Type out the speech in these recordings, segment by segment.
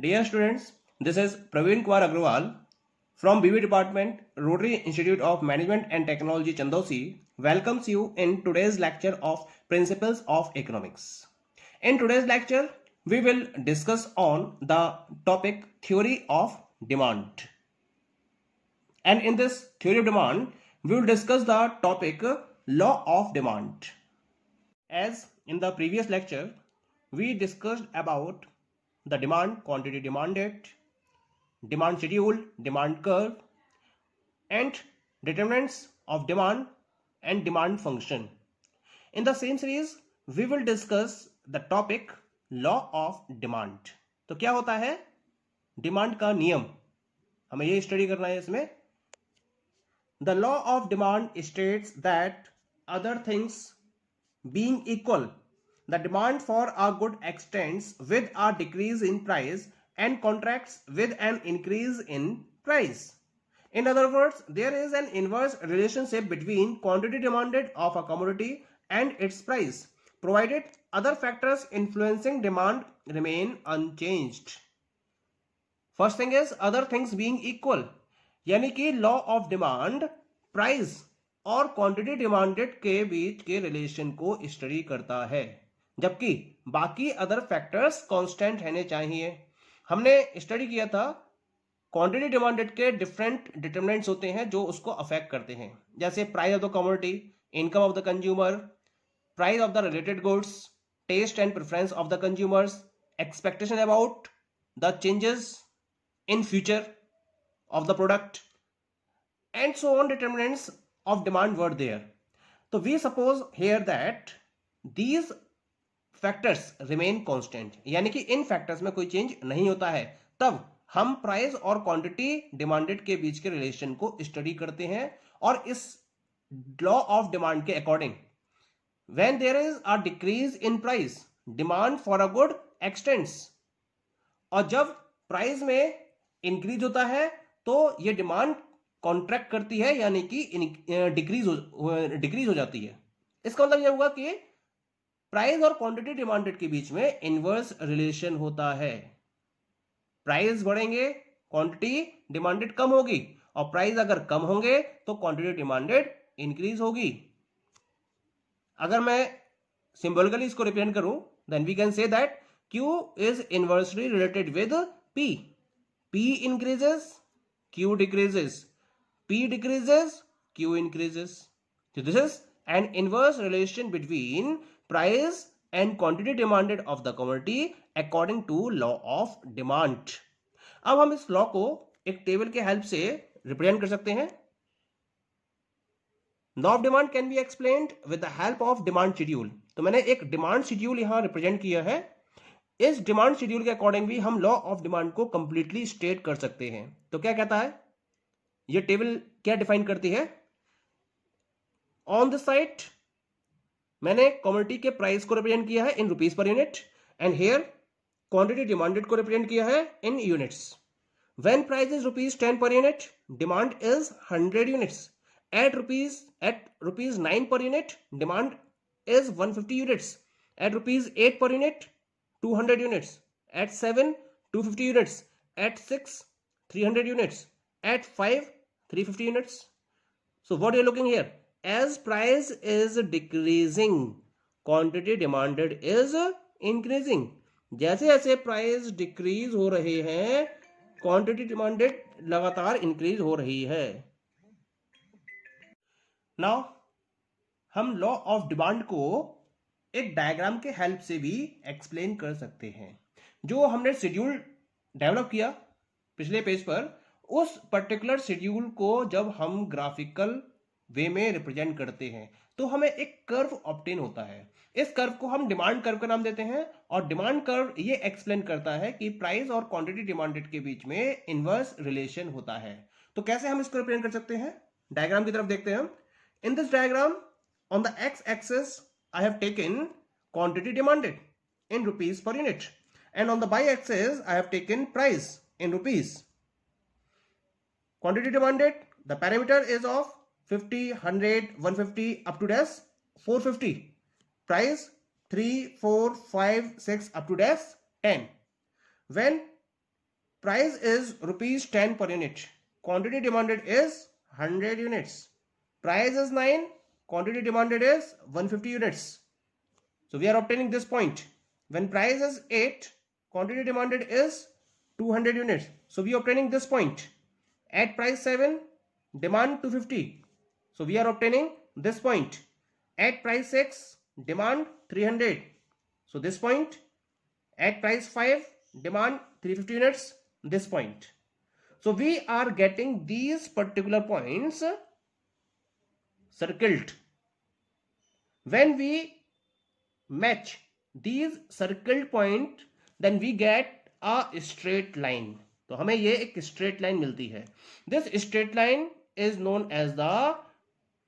Dear students, this is Praveen Kumar Agrawal from BB Department, Rotary Institute of Management and Technology, Chandosi, welcomes you in today's lecture of Principles of Economics. In today's lecture, we will discuss on the topic Theory of Demand. And in this Theory of Demand, we will discuss the topic Law of Demand. As in the previous lecture, we discussed about the demand, quantity demanded, demand schedule, demand curve, and determinants of demand and demand function. In the same series, we will discuss the topic law of demand. तो क्या होता है demand का नियम, हमें ये study करना है इसमें. The law of demand states that other things being equal, the demand for a good extends with a decrease in price and contracts with an increase in price. In other words, there is an inverse relationship between quantity demanded of a commodity and its price, provided other factors influencing demand remain unchanged. First thing is other things being equal, यानी कि law of demand price और quantity demanded के बीच के relation को study करता है, जबकि बाकी अदर फैक्टर्स कांस्टेंट रहने चाहिए. हमने स्टडी किया था क्वांटिटी डिमांडेड के डिफरेंट डिटरमिनेंट्स होते हैं जो उसको अफेक्ट करते हैं, जैसे price of the commodity, income of the consumer, price of the related goods, taste and preference of the consumers, expectation about the changes in future of the product, and so on determinants of demand were there. So we suppose here that these factors remain constant, यानी कि इन factors में कोई change नहीं होता है, तब हम price और क्वांटिटी डिमांडेड के बीच के रिलेशन को स्टडी करते हैं. और इस लॉ ऑफ डिमांड के according when there is a decrease in price, demand for a good extends, और जब प्राइस में इंक्रीज होता है तो ये डिमांड कॉन्ट्रैक्ट करती है, यानी कि डिक्रीज हो जाती है. इसका मतलब यह हुआ कि प्राइस और क्वांटिटी डिमांडेड के बीच में इनवर्स रिलेशन होता है. प्राइस बढ़ेंगे, क्वांटिटी डिमांडेड कम होगी, और प्राइस अगर कम होंगे तो क्वांटिटी डिमांडेड इंक्रीज होगी. अगर मैं सिंबॉलिकली इसको रिप्रेजेंट करूं, then we can say that Q is inversely related with P. P increases, Q decreases. P decreases, Q increases. So this is an inverse relation between price and quantity demanded of the commodity according to law of demand. अब हम इस law को एक table के help से represent कर सकते हैं. Law of demand can be explained with the help of demand schedule. तो मैंने एक डिमांड शेड्यूल यहां रिप्रेजेंट किया है. इस डिमांड शेड्यूल के अकॉर्डिंग भी हम लॉ ऑफ डिमांड को कंप्लीटली स्टेट कर सकते हैं. तो क्या कहता है ये टेबल, क्या डिफाइन करती है? ऑन द साइड मैंने कमोडिटी के प्राइस को रिप्रेजेंट किया है in rupees per unit, and here quantity demanded को रिप्रेजेंट किया है in units. When price is rupees 10 per unit, demand is 100 units. At rupees 9 per unit, demand is 150 units. At rupees 8 per unit, 200 units. At 7, 250 units. At 6, 300 units. At 5, 350 units. So what you're looking here, as price is decreasing, quantity demanded is increasing. जैसे जैसे price decrease हो रहे हैं, quantity demanded लगातार increase हो रही है. Now हम लॉ ऑफ डिमांड को एक डायग्राम के हेल्प से भी एक्सप्लेन कर सकते हैं. जो हमने शेड्यूल डेवलप किया पिछले पेज पर, उस पर्टिकुलर शेड्यूल को जब हम ग्राफिकल वे में रिप्रेजेंट करते हैं तो हमें एक कर्व ऑब्टेन होता है. इस कर्व को हम डिमांड कर्व का नाम देते हैं, और डिमांड कर्व ये एक्सप्लेन करता है कि प्राइस और क्वांटिटी डिमांडेड के बीच में इनवर्स रिलेशन होता है. तो कैसे हम इसको रिप्रेजेंट कर सकते हैं, डायग्राम की तरफ देखते हैं हम. In this diagram on the x axis I have taken quantity demanded in rupees per unit, and on the y-axis I have taken price in rupees. Quantity demanded, the parameter is of 50, 100, 150 up to dash 450. Price 3, 4, 5, 6 up to dash 10. When price is rupees 10 per unit, quantity demanded is 100 units. Price is 9, quantity demanded is 150 units. So we are obtaining this point. When price is 8, quantity demanded is 200 units. So we are obtaining this point. At price 7, demand 250. So we are obtaining this point. At price 6, demand 300. So this point. At price 5, demand 350 units. This point. So we are getting these particular points circled. When we match these circled point, then we get a straight line. तो हमें ये एक straight line मिलती है. This straight line is known as the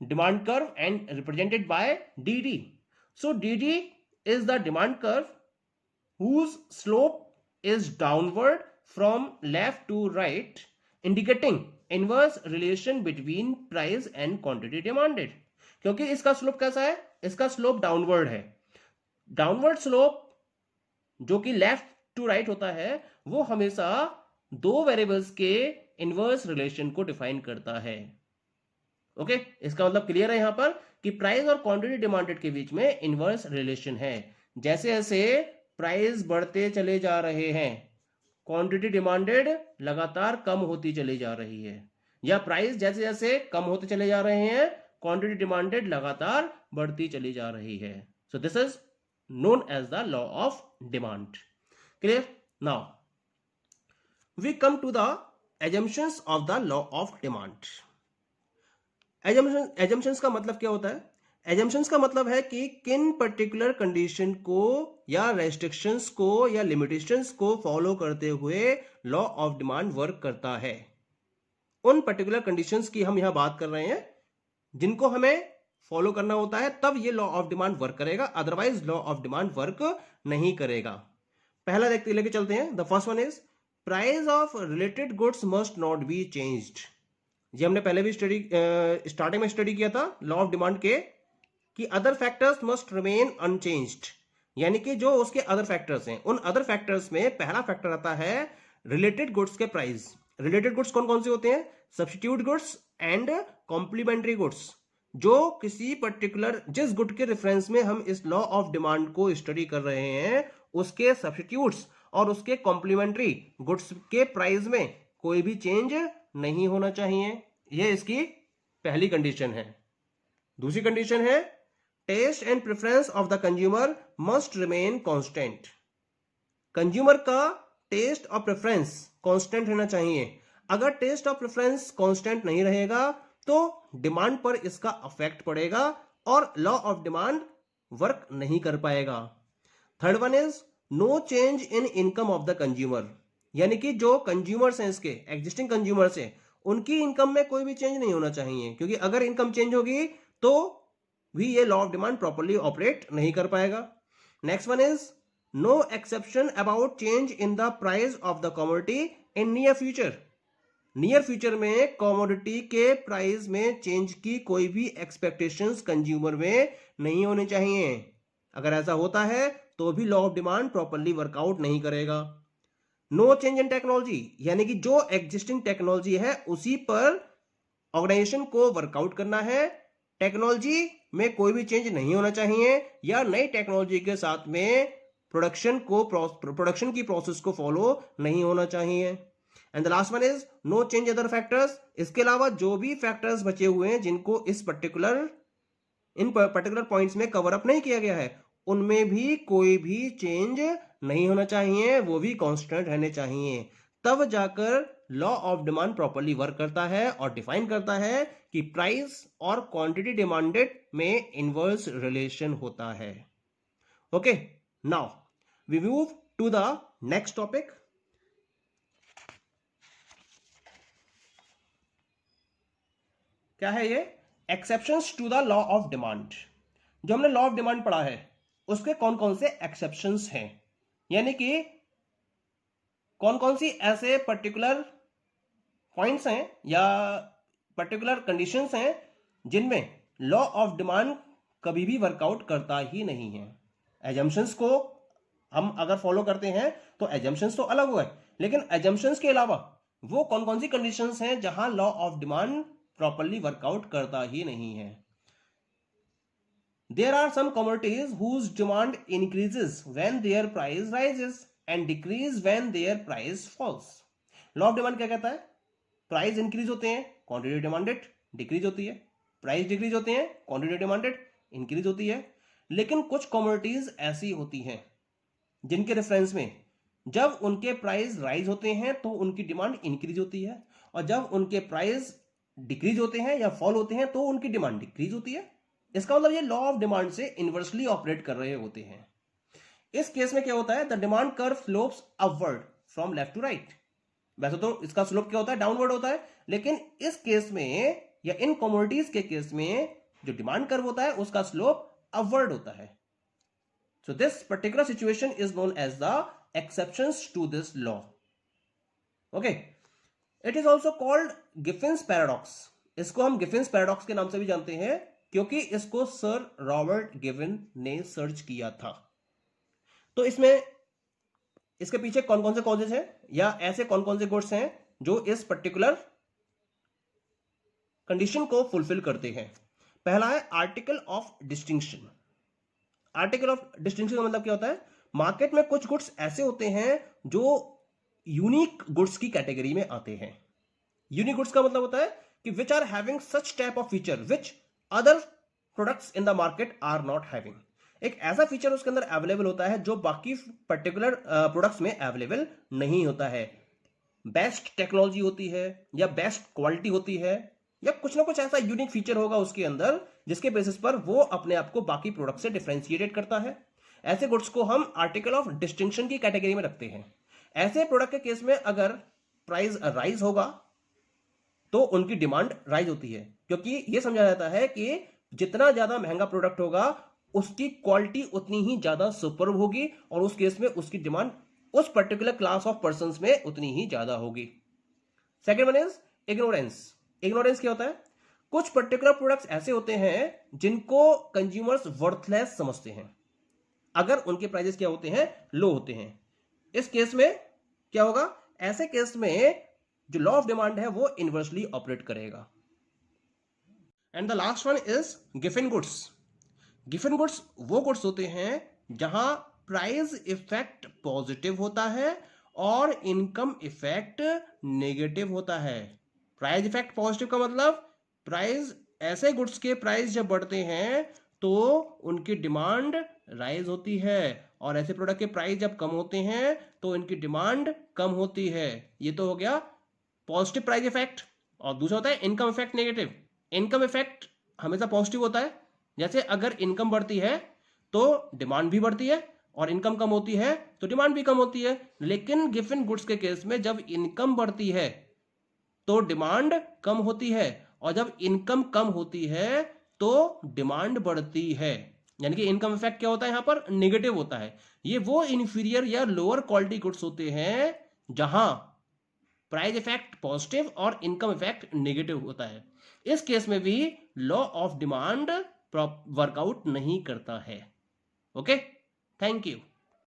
demand curve and represented by DD. So DD is the demand curve whose slope is downward from left to right, indicating inverse relation between price and quantity demanded. क्योंकि इसका slope कैसा है? इसका slope downward है. Downward slope जो कि left to right होता है वो हमेशा दो वेरिएबल्स के इनवर्स रिलेशन को डिफाइन करता है. ओके, इसका मतलब क्लियर है यहां पर कि प्राइस और क्वांटिटी डिमांडेड के बीच में इनवर्स रिलेशन है. जैसे जैसे प्राइस बढ़ते चले जा रहे हैं, क्वांटिटी डिमांडेड लगातार कम होती चली जा रही है, या प्राइस जैसे जैसे कम होते चले जा रहे हैं, क्वांटिटी डिमांडेड लगातार बढ़ती चली जा रही है. So this is known as the law of demand. Clear? Now we come to the assumptions of the law of demand. assumptions का मतलब क्या होता है? assumptions का मतलब है कि किन पर्टिकुलर कंडीशन को या रेस्ट्रिक्शंस को या लिमिटेशंस को फॉलो करते हुए लॉ ऑफ डिमांड वर्क करता है. उन पर्टिकुलर कंडीशंस की हम यहां बात कर रहे हैं जिनको हमें फॉलो करना होता है, तब ये लॉ ऑफ डिमांड वर्क करेगा, otherwise law of demand work नहीं करेगा. पहला देखते लेके चलते हैं. The first one is price of related goods must not be changed. ये हमने पहले भी स्टार्टिंग में स्टडी किया था लॉ ऑफ डिमांड के, कि other factors must remain unchanged. यानी कि जो उसके अदर फैक्टर्स हैं, उन अदर फैक्टर्स में पहला फैक्टर आता है रिलेटेड गुड्स के प्राइस. रिलेटेड गुड्स कौन कौन से होते हैं? Substitute goods and complementary goods. जो किसी पर्टिकुलर जिस गुड के रेफरेंस में हम इस लॉ ऑफ डिमांड को स्टडी कर रहे हैं, उसके सब्स्टिट्यूट्स और उसके कॉम्प्लीमेंट्री गुड्स के प्राइस में कोई भी चेंज नहीं होना चाहिए. यह इसकी पहली कंडीशन है. दूसरी कंडीशन है taste and preference of the consumer must remain constant. Consumer का टेस्ट और प्रेफरेंस कांस्टेंट रहना चाहिए. अगर टेस्ट और प्रेफरेंस कांस्टेंट नहीं रहेगा तो डिमांड पर इसका अफेक्ट पड़ेगा और लॉ ऑफ डिमांड वर्क नहीं कर पाएगा. Third one is no change in income of the consumer. यानी कि जो कंज्यूमर्स हैं, इसके एग्जिस्टिंग कंज्यूमर्स हैं, उनकी इनकम में कोई भी चेंज नहीं होना चाहिए, क्योंकि अगर इनकम चेंज होगी तो भी ये law of demand properly operate नहीं कर पाएगा. Next one is no exception about change in the price of the commodity in near future. Near future में कमोडिटी के प्राइस में चेंज की कोई भी एक्सपेक्टेशंस कंज्यूमर में नहीं होनी चाहिए. अगर ऐसा होता है तो भी law of demand properly work out नहीं करेगा. No change in technology. यानी कि जो एग्जिस्टिंग टेक्नोलॉजी है उसी पर ऑर्गेनाइजेशन को वर्कआउट करना है. टेक्नोलॉजी में कोई भी चेंज नहीं होना चाहिए, या नई टेक्नोलॉजी के साथ में प्रोडक्शन की प्रोसेस को फॉलो नहीं होना चाहिए. And the last one is no change other factors. इसके अलावा जो भी फैक्टर्स बचे हुए हैं जिनको इन पर्टिकुलर पॉइंट्स में कवर अप नहीं किया गया है, उनमें भी कोई भी चेंज नहीं होना चाहिए, वो भी कांस्टेंट रहने चाहिए. तब जाकर law of demand properly work करता है और डिफाइन करता है कि प्राइस और क्वांटिटी डिमांडेड में इनवर्स रिलेशन होता है. Okay, now we move to the next topic. क्या है ये? Exceptions to the law of demand. जो हमने लॉ ऑफ डिमांड पढ़ा है उसके कौन कौन से एक्सेप्शंस हैं, यानी कि कौन कौन सी ऐसे पर्टिकुलर पॉइंट्स हैं या पर्टिकुलर कंडीशंस हैं जिनमें लॉ ऑफ डिमांड कभी भी वर्कआउट करता ही नहीं है. एजम्पशंस को हम अगर फॉलो करते हैं तो एजम्पशंस तो अलग हो गए, लेकिन एजम्पशंस के अलावा वो कौन कौन सी कंडीशंस हैं जहां law of demand properly workout करता ही नहीं है. There are some commodities whose demand increases when their price rises and decrease when their price falls. Law of demand क्या कहता है? प्राइस इंक्रीज होते हैं, क्वांटिटी डिमांडेड डिक्रीज होती है. प्राइस डिक्रीज होते हैं, क्वांटिटी डिमांडेड इंक्रीज होती है. लेकिन कुछ कमोडिटीज ऐसी होती हैं जिनके रेफरेंस में जब उनके प्राइस राइज होते हैं तो उनकी डिमांड इंक्रीज होती है, और जब उनके प्राइस डिक्रीज होते हैं या फॉल होते हैं तो उनकी डिमांड डिक्रीज होती है. इसका मतलब ये लॉ ऑफ डिमांड से इनवर्सली ऑपरेट कर रहे होते हैं. इस केस में क्या होता है? The demand curve slopes upward from left to right. वैसे तो इसका स्लोप क्या होता है? डाउनवर्ड होता है, लेकिन इस केस में या इन कमोडिटीज के केस में जो डिमांड कर्व होता है उसका स्लोप अपवर्ड होता है. So this particular situation is known as the exceptions to this law. Okay, it is also called Giffen's paradox. इसको हम गिफिन्स पैराडॉक्स के नाम से भी जानते हैं क्योंकि इसको सर रॉबर्ट गिवन ने सर्च किया था. तो इसमें इसके पीछे कौन कौन से कॉजेज हैं या ऐसे कौन कौन से गुड्स हैं जो इस पर्टिकुलर कंडीशन को फुलफिल करते हैं. पहला है article of distinction. Article of distinction का मतलब क्या होता है? मार्केट में कुछ गुड्स ऐसे होते हैं जो यूनिक गुड्स की कैटेगरी में आते हैं. यूनिक गुड्स का मतलब होता है कि which are having such type of feature which other products in the market are not having. एक ऐसा फीचर उसके अंदर अवेलेबल होता है जो बाकी पर्टिकुलर प्रोडक्ट्स में अवेलेबल नहीं होता है. बेस्ट टेक्नोलॉजी होती है या बेस्ट क्वालिटी होती है या कुछ ना कुछ ऐसा यूनिक फीचर होगा उसके अंदर जिसके बेसिस पर वो अपने आप को बाकी प्रोडक्ट से डिफरेंशिएट करता है. ऐसे गुड्स को हम आर्टिकल ऑफ डिस्टिंक्शन की कैटेगरी में रखते हैं. ऐसे प्रोडक्ट के केस में अगर प्राइस राइज होगा तो उनकी डिमांड राइज होती है, क्योंकि यह समझा जाता है कि जितना ज्यादा महंगा प्रोडक्ट होगा उसकी क्वालिटी उतनी ही ज्यादा सुपर्ब होगी और उस केस में उसकी डिमांड उस पर्टिकुलर क्लास ऑफ पर्संस में उतनी ही ज्यादा होगी. Second one is ignorance. Ignorance क्या होता है? कुछ पर्टिकुलर प्रोडक्ट्स ऐसे होते हैं जिनको कंज्यूमर्स वर्थलेस समझते हैं अगर उनके प्राइसेस क्या होते हैं? लो होते हैं. इस केस में क्या होगा? ऐसे केस में जो लॉ ऑफ डिमांड है वो इनवर्सली ऑपरेट करेगा. And the last one is Giffen goods. Giffen goods वो गुड्स होते हैं जहां प्राइस इफेक्ट पॉजिटिव होता है और इनकम इफेक्ट नेगेटिव होता है. प्राइस इफेक्ट पॉजिटिव का मतलब प्राइस, ऐसे गुड्स के प्राइस जब बढ़ते हैं तो उनकी डिमांड राइज होती है और ऐसे प्रोडक्ट के प्राइस जब कम होते हैं तो इनकी डिमांड कम होती है. ये तो हो गया पॉजिटिव प्राइस इफेक्ट. और दूसरा होता है income effect negative. Income effect हमेशा पॉजिटिव होता है. जैसे अगर इनकम बढ़ती है तो डिमांड भी बढ़ती है और इनकम कम होती है तो डिमांड भी कम होती है. लेकिन गिवन गुड्स के केस में जब इनकम बढ़ती है तो डिमांड कम होती है और जब इनकम कम होती है तो डिमांड बढ़ती है. यानी कि इनकम इफेक्ट क्या होता है? यहां पर नेगेटिव होता है. ये वो इंफीरियर या लोअर क्वालिटी गुड्स होते हैं जहां प्राइस इफेक्ट पॉजिटिव और इनकम इफेक्ट नेगेटिव होता है. इस केस में भी लॉ ऑफ डिमांड वर्कआउट नहीं करता है. Okay, thank you.